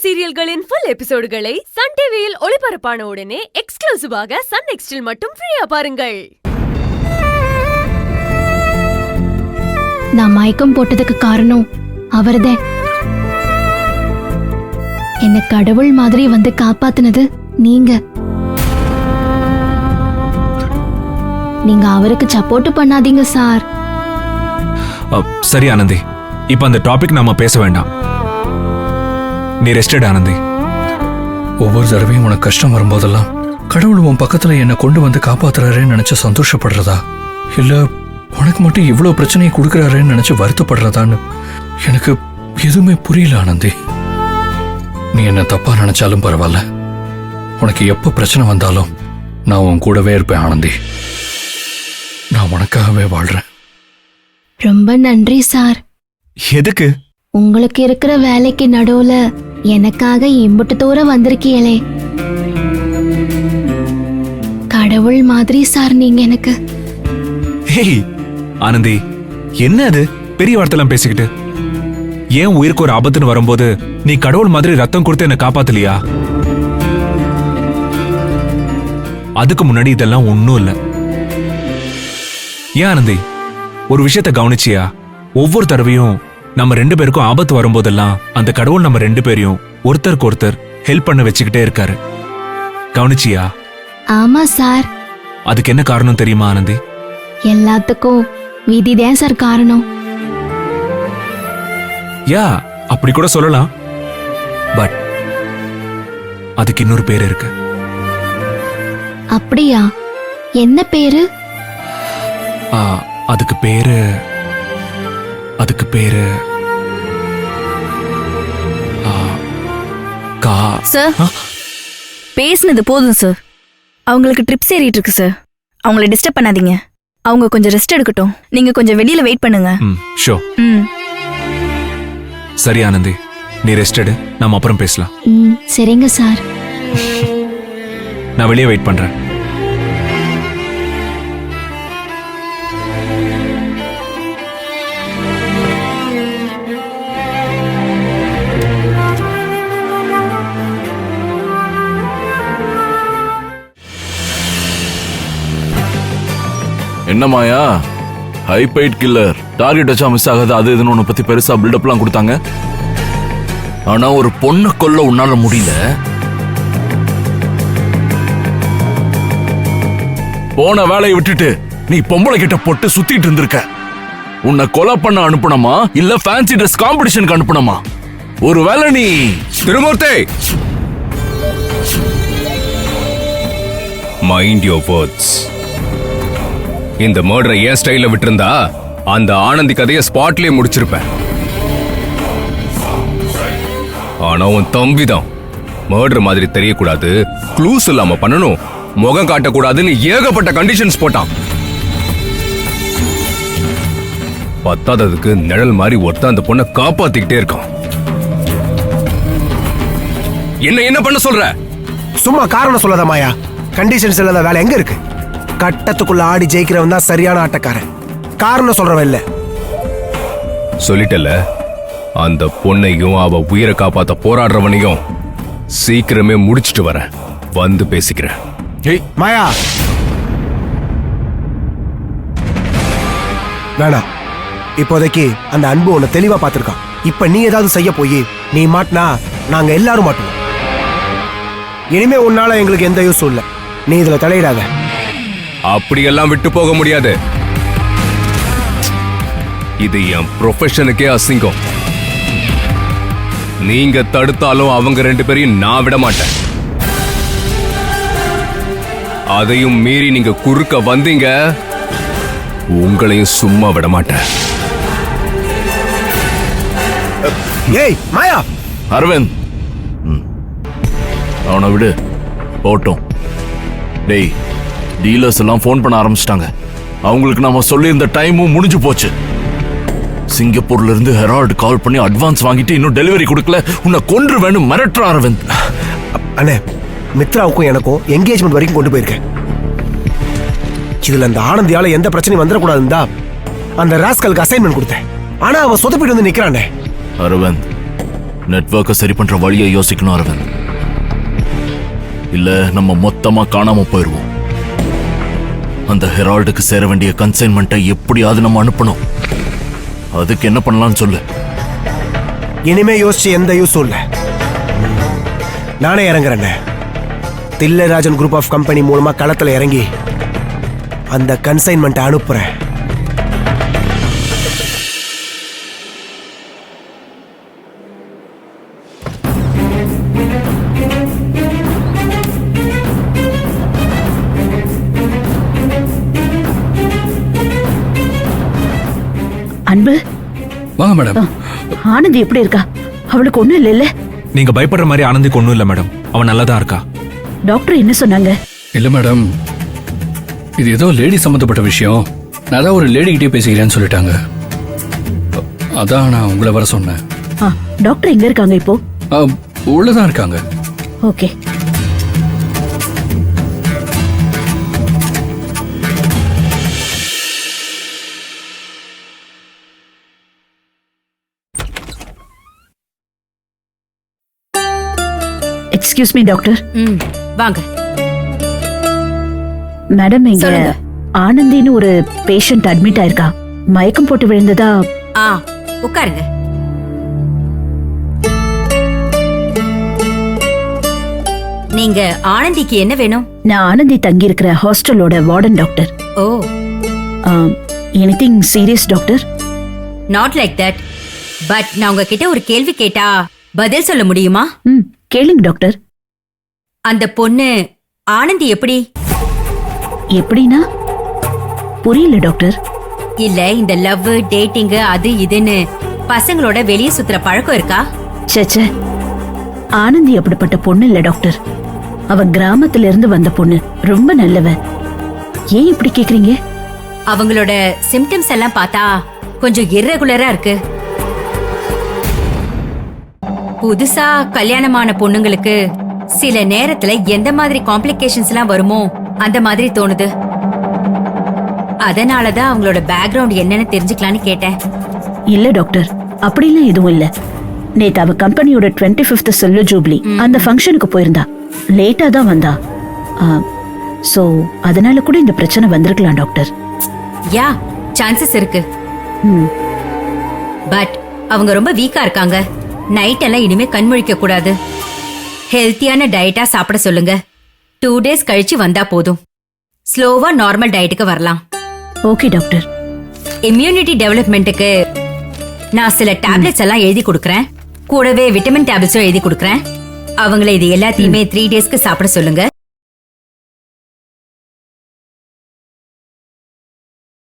சீரியல்களின் full எபிசோடுகளை Sun டிவியில் ஒளிபரப்பான உடனே எக்ஸ்க்ளூசிவாக சன் நெக்ஸ்டில் மட்டும் ஃப்ரீயா பாருங்கள். நான் மயக்கம் போட்டதுக்கு காரணம் அவர்தான். என்ன கடவுள் மாதிரி வந்து காப்பாத்துனது நீங்க. நீங்க அவருக்கு சப்போர்ட் பண்ணாதீங்க சார். சரி ஆனந்தி, இப்ப அந்த டாபிக் நாம பேச வேண்டாம். நீ ரெஸ்டட் ஆனந்தி. ஒவ்வொரு தடவையும் உனக்கு கஷ்டம் வரும்போதெல்லாம் கடவுள் உன் பக்கத்துல என்ன கொண்டு வந்து காப்பாத்துறாருன்னு நினைச்சு சந்தோஷப்படுறதா, இல்ல உனக்கு மட்டும் இவ்வளவு பிரச்சனையை கொடுக்கறாருன்னு நினைச்சு வருத்தப்படுறதான்னு எனக்கு எதுவுமே புரியல ஆனந்தி. நீ என்ன தப்பா நினைச்சாலும் பரவாயில்ல, உனக்கு எப்ப பிரச்சனை வந்தாலும் நான் உன் கூடவே இருப்பேன் ஆனந்தி. நான் உனக்காகவே வாழ்றேன். ரொம்ப நன்றி சார். எதுக்கு? உங்களுக்கு இருக்கிற வேலைக்கு நடுவுல எனக்காக இம்புட்டு தூரம் வந்திருக்கீங்களே. கடவுள் மாதிரி சார் நீங்க எனக்கு. ஹேய் ஆனந்தி, என்ன அது பெரிய வார்த்தைலாம் பேசிக்கிட்டு? ஏன் உயிருக்கு ஒரு ஆபத்துன்னு வரும்போது நீ கடவுள் மாதிரி ரத்தம் கொடுத்து என்ன காப்பாத்தலையா? அதுக்கு முன்னாடி இதெல்லாம் ஒண்ணும் இல்ல. ஏன் ஆனந்தி, ஒரு விஷயத்த கவனிச்சியா? ஒவ்வொரு தடவையும் நம்ம ரெண்டு பேருக்கும் ஆபத்து வரும்போதெல்லாம் அந்த கடவுள் நம்ம ரெண்டு பேரையும் ஒருத்தருக்கு ஒருத்தர் ஹெல்ப் பண்ண வச்சுக்கிட்டே இருக்காரு. கவனிச்சியா? ஆமா சார். அதுக்கு என்ன காரணம் தெரியுமா ஆனந்தி? எல்லாத்துக்கும் விதிதான் சார் காரணம். யா, அப்படி கூட சொல்லலாம். பட் அதுக்கு இன்னொரு பேர் இருக்கு. அப்படியா? என்ன பேரு? அதுக்கு பேரு சார், பேசுனது போதும் சார். அவங்களுக்கு ட்ரிப்ஸ் ஏறிட்டு இருக்கு சார். அவங்கள டிஸ்டர்ப் பண்ணாதீங்க. அவங்க கொஞ்சம் ரெஸ்ட் எடுக்கட்டும். நீங்க கொஞ்சம் வெளியில வெயிட் பண்ணுங்க. ஷோ. சரி ஆனந்தி, நீ ரெஸ்ட் எடு, நாம அப்புறம் பேசலாம். சரிங்க சார். நான் வெளியே வெயிட் பண்றேன். என்ன மாயா, ஹைபைட் கில்லர் டார்கெட் வச்சா மிஸ் ஆகாது அது இதுன்னு உன்னை பத்தி பெருசா பில்டப்லாம் கொடுத்தாங்க. ஆனா ஒரு பொண்ணை கொல்ல உன்னால முடியல. போன வேலையை விட்டுட்டு நீ பொம்பளை கிட்ட போட்டு சுத்திட்டு இருந்திருக்க. உன்னை கொலை பண்ண அனுப்பணுமா இல்ல ஃபேன்சி ட்ரெஸ் காம்படிஷனுக்கு அனுப்பணுமா? ஒருவேளை நீ திருமூர்த்தி, மைண்ட் யுவர் வேர்ட்ஸ். இந்த மர்டரை ஏன் ஸ்டைல விட்டிருந்தா அந்த ஆனந்தி கதையை ஸ்பாட்லயே முடிச்சிருப்பேன். ஆனா உன் தம்பிதான் மர்டர் மாதிரி தெரியக்கூடாது, க்ளூஸ் இல்லாம பண்ணணும், முகம் காட்டக்கூடாதுன்னு ஏகப்பட்ட கண்டிஷன்ஸ் போட்டான். பத்தாததுக்கு நிழல் மாதிரி ஒருத்தன் அந்த பொண்ணை காப்பாத்திக்கிட்டே இருக்கான். என்ன பண்ண சொல்ற? சும்மா காரணம் சொல்லாத மாயா. கண்டிஷன்ஸ் இல்லாத வேலை எங்க இருக்கு? கட்டத்துக்குள்ள ஆடி ஜெயிக்கிறவன் தான் சரியான ஆட்டக்காரன். காரணம் சொல்றவன் இல்ல. சொல்லிட்டல, அந்த பொண்ணையும் அவ உயிரை காப்பாத்த போராடுறவனையும் சீக்கிரமே முடிச்சிட்டு வரேன். வந்து பேசிக்கிறேன். மாயா வேணாம். இப்போதைக்கு அந்த அன்பு உன்னை தெளிவா பார்த்திருக்கான். இப்ப நீ ஏதாவது செய்ய போய் நீ மாட்டினா நாங்க எல்லாரும் மாட்டுவோம். இனிமே உன்னால எங்களுக்கு எந்த யூஸும் இல்ல. நீ இதுல தலையிடாத. அப்படியெல்லாம் விட்டு போக முடியாது. இது என் ப்ரொஃபஷனுக்கே அசிங்கம். நீங்க தடுத்தாலும் அவங்க ரெண்டு பேரையும் நான் விட மாட்டேன். அதையும் மீறி நீங்க குறுக்க வந்தீங்க, உங்களையும் சும்மா விட மாட்டேன். ஏய் மாயா. அரவிந்த், அவனை விடு போட்டோம். டேய், டீலர்ஸ் எல்லாம் போன் பண்ண ஆரம்பிச்சிட்டாங்க. அவங்களுக்கு நாம சொல்லியிருந்த டைமும் முடிஞ்சு போச்சு. சிங்கப்பூர்ல இருந்து ஹெரால்டு கால் பண்ணி அட்வான்ஸ் வாங்கிட்டு இன்னும் டெலிவரி கொடுக்கல, உன்னை கொன்று வேணும் மிரட்டுற அரவிந்த். அண்ணே, மித்ராவுக்கும் எனக்கும் என்கேஜ்மெண்ட் வரைக்கும் கொண்டு போயிருக்கேன். இதுல அந்த ஆனந்தியால எந்த பிரச்சனையும் வந்துடக்கூடாதுன்னு தான் அந்த ராஸ்கலுக்கு அசைன்மெண்ட் கொடுத்தேன். ஆனா அவன் சொதப்பிட்டு வந்து நிக்கிறானே. அரவிந்த், நெட்வொர்க்கை சரி பண்ற வழியை யோசிக்கணும் அரவிந்த். இல்ல நம்ம மொத்தமா காணாம போயிருவோம். அந்த ஹெரால்டுக்கு சேர வேண்டிய கன்சைன்மெண்ட்டை எப்படியாவது நம்ம அனுப்பணும். அதுக்கு என்ன பண்ணலாம்னு சொல்லு. இனிமே யோசிச்சு எந்த யூஸும் இல்ல. நானே இறங்குறேன். தில்லராஜன் குரூப் ஆஃப் கம்பெனி மூலமா களத்துல இறங்கி அந்த கன்சைன்மெண்ட்டை அனுப்புறேன். அன்பு, வாங்க மேடம். ஆனந்தி எப்படி இருக்கா? அவளுக்கு ஒண்ணும் இல்லைல்ல? நீங்க பயப்படுற மாதிரி ஆனந்திக்கு ஒண்ணும் இல்ல மேடம். அவன் நல்லா தான் இருக்கா. டாக்டர் என்ன சொன்னாங்க? இல்ல மேடம், இது ஏதோ லேடி சம்பந்தப்பட்ட விஷயம். நான் தான் ஒரு லேடி கிட்டே பேசிக்கிறேன்னு சொல்லிட்டாங்க. அதான் நான் உங்களை வர சொன்னேன். டாக்டர் எங்க இருக்காங்க இப்போ? உள்ளதான் இருக்காங்க. ஓகே. Excuse me doctor. வாங்க மேடம், இங்க சொல்லுங்க. ஆனந்தின்னு ஒரு பேஷண்ட் அட்மிட் ஆயிருக்கா. மயக்கம் போட்டு விழுந்ததா? உட்காருங்க. நீங்க ஆனந்திக்கு என்ன வேணும்? நான் ஆனந்தி தங்கி இருக்கிற ஹாஸ்டலோட warden doctor. Oh, anything serious doctor? Not like that. But நான் உங்ககிட்ட ஒரு கேள்வி கேட்டா பதில் சொல்ல முடியுமா? கேளுங்க டாக்டர். அந்த பொண்ணு ஆனந்தி எப்படி? எப்படின்னா புரியல டாக்டர். இல்ல இந்த லவ் டேட்டிங் அது இதுன்னு பசங்களோட வெளியே சுத்துற பழக்கம் இருக்கா? சேச்சே, ஆனந்தி அப்படிப்பட்ட பொண்ணு இல்ல டாக்டர். அவ கிராமத்துல இருந்து வந்த பொண்ணு, ரொம்ப நல்லவ. ஏன் இப்படி கேக்குறீங்க? அவங்களோட சிம்டம்ஸ் எல்லாம் பார்த்தா கொஞ்சம் இர்ரெகுலரா இருக்கு. புதுசா கல்யாணமான பொண்ணுங்களுக்கு சில நேரத்துல எந்த மாதிரி காம்ப்ளிகேஷன்ஸ் எல்லாம் வருமோ அந்த மாதிரி தோணுது. அதனாலதான் அவங்களோட பேக்ரவுண்ட் என்னன்னு தெரிஞ்சுக்கலான்னு கேட்டேன். இல்ல டாக்டர், அப்படிலாம் எதுவும் இல்ல. நேத்து அவ கம்பெனியோட 25th சில்வர் ஜூப்ளி அந்த ஃபங்க்ஷனுக்கு போயிருந்தா. லேட்டா தான் வந்தா. சோ அதனால கூட இந்த பிரச்சனை வந்திருக்கலாம் டாக்டர். யா, சான்சஸ் இருக்கு. பட் அவங்க ரொம்ப வீக்கா இருக்காங்க. நைட் எல்லாம் இனிமே கண்முழிக்க கூடாது. ஹெல்த்தியான டயட்டா சாப்பிட சொல்லுங்க. 2 days கழிச்சு வந்தா போதும். ஸ்லோவா நார்மல் டயட்டுக்கு வரலாம். Okay doctor. இம்யூனிட்டி டெவலப்மெண்ட்டுக்கு நான் சில டேப்லெட்ஸ் எல்லாம் எழுதி கொடுக்கறேன். கூடவே விட்டமின் டேப்லெட்ஸும் எழுதி கொடுக்கறேன். அவங்கள இது எல்லாத்தையுமே 3 daysக்கு சாப்பிட சொல்லுங்க.